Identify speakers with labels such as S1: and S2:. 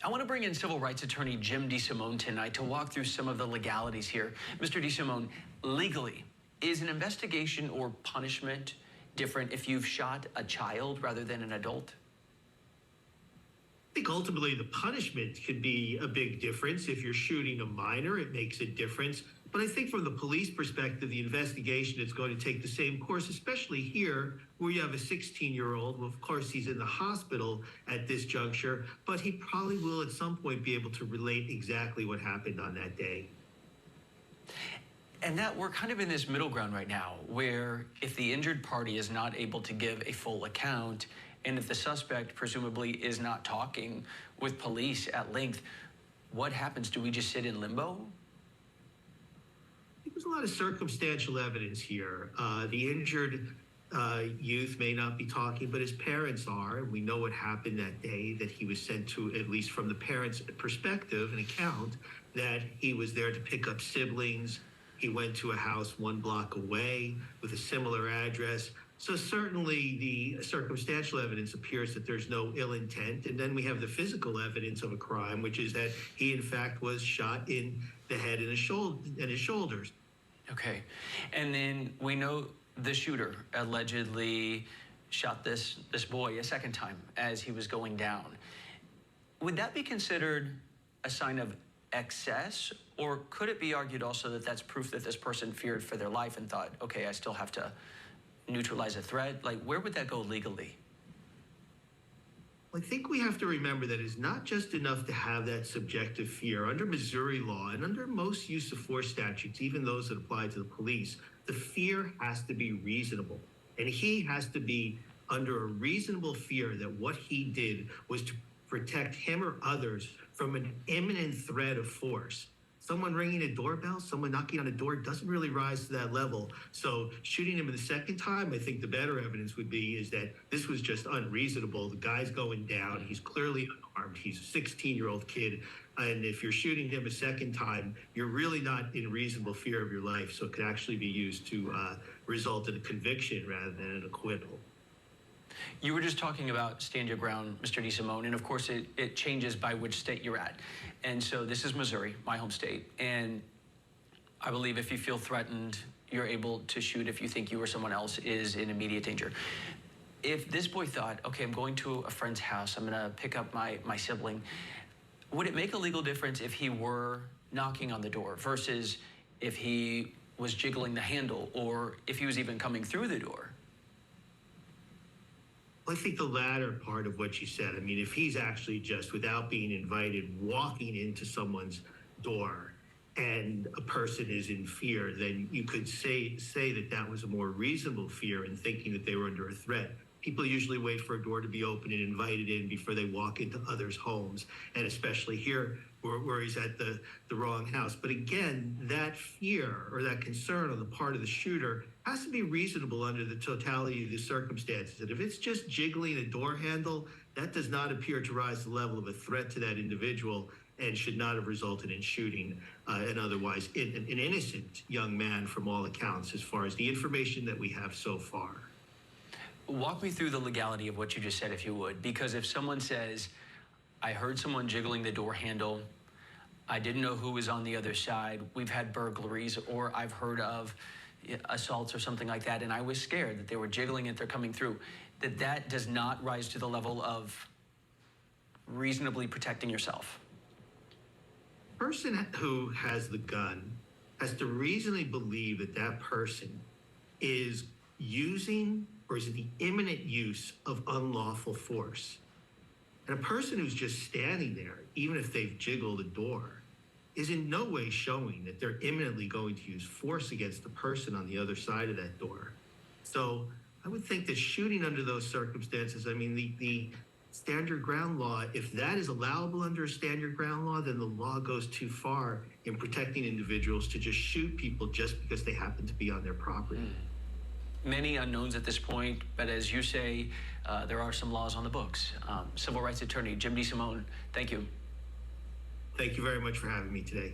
S1: I want to bring in civil rights attorney Jim DeSimone tonight to walk through some of the legalities here. Mr. DeSimone, legally, is an investigation or punishment different if you've shot a child rather than an adult?
S2: I think ultimately the punishment could be a big difference. If you're shooting a minor, it makes a difference. But I think from the police perspective, the investigation is going to take the same course, especially here where you have a 16-year-old. Well, of course, he's in the hospital at this juncture, but he probably will at some point be able to relate exactly what happened on that day.
S1: And that we're kind of in this middle ground right now, where if the injured party is not able to give a full account, and if the suspect presumably is not talking with police at length, what happens? Do we just sit in limbo?
S2: There's a lot of circumstantial evidence here. The injured youth may not be talking, but his parents are, and we know what happened that day, that he was sent to, at least from the parents' perspective, an account that he was there to pick up siblings. He went to a house 1 block away with a similar address. So certainly the circumstantial evidence appears that there's no ill intent. And then we have the physical evidence of a crime, which is that he in fact was shot in the head and his shoulders.
S1: Okay. And then we know the shooter allegedly shot this boy a second time as he was going down. Would that be considered a sign of excess, or could it be argued also that that's proof that this person feared for their life and thought, okay, I still have to neutralize a threat? Like, where would that go legally?
S2: I think we have to remember that it's not just enough to have that subjective fear. Under Missouri law and under most use of force statutes, even those that apply to the police, the fear has to be reasonable. And he has to be under a reasonable fear that what he did was to protect him or others from an imminent threat of force. Someone ringing a doorbell, someone knocking on a door doesn't really rise to that level. So shooting him the second time, I think the better evidence would be is that this was just unreasonable. The guy's going down. He's clearly unarmed. He's a 16-year-old kid. And if you're shooting him a second time, you're really not in reasonable fear of your life. So it could actually be used to result in a conviction rather than an acquittal.
S1: You were just talking about stand your ground, Mr. DeSimone, and of course it changes by which state you're at. And so this is Missouri, my home state, and I believe if you feel threatened, you're able to shoot if you think you or someone else is in immediate danger. If this boy thought, okay, I'm going to a friend's house, I'm gonna pick up my sibling, would it make a legal difference if he were knocking on the door versus if he was jiggling the handle or if he was even coming through the door?
S2: I think the latter part of what you said. I mean, if he's actually just, without being invited, walking into someone's door and a person is in fear, then you could say that that was a more reasonable fear in thinking that they were under a threat. People usually wait for a door to be open and invited in before they walk into others' homes, and especially here where he's at the wrong house. But again, that fear or that concern on the part of the shooter has to be reasonable under the totality of the circumstances. And if it's just jiggling a door handle, that does not appear to rise to the level of a threat to that individual and should not have resulted in shooting an otherwise an innocent young man from all accounts, as far as the information that we have so far.
S1: Walk me through the legality of what you just said, if you would, because if someone says, I heard someone jiggling the door handle, I didn't know who was on the other side, we've had burglaries, or I've heard of assaults or something like that, and I was scared that they were jiggling it, they're coming through, that does not rise to the level of reasonably protecting yourself.
S2: The person who has the gun has to reasonably believe that that person is using or is in the imminent use of unlawful force. And a person who's just standing there, even if they've jiggled a door, is in no way showing that they're imminently going to use force against the person on the other side of that door. So I would think that shooting under those circumstances, I mean, the stand your ground law, if that is allowable under a stand your ground law, then the law goes too far in protecting individuals to just shoot people just because they happen to be on their property.
S1: Many unknowns at this point, but as you say, there are some laws on the books. Civil rights attorney Jim DeSimone, thank you.
S2: Thank you very much for having me today.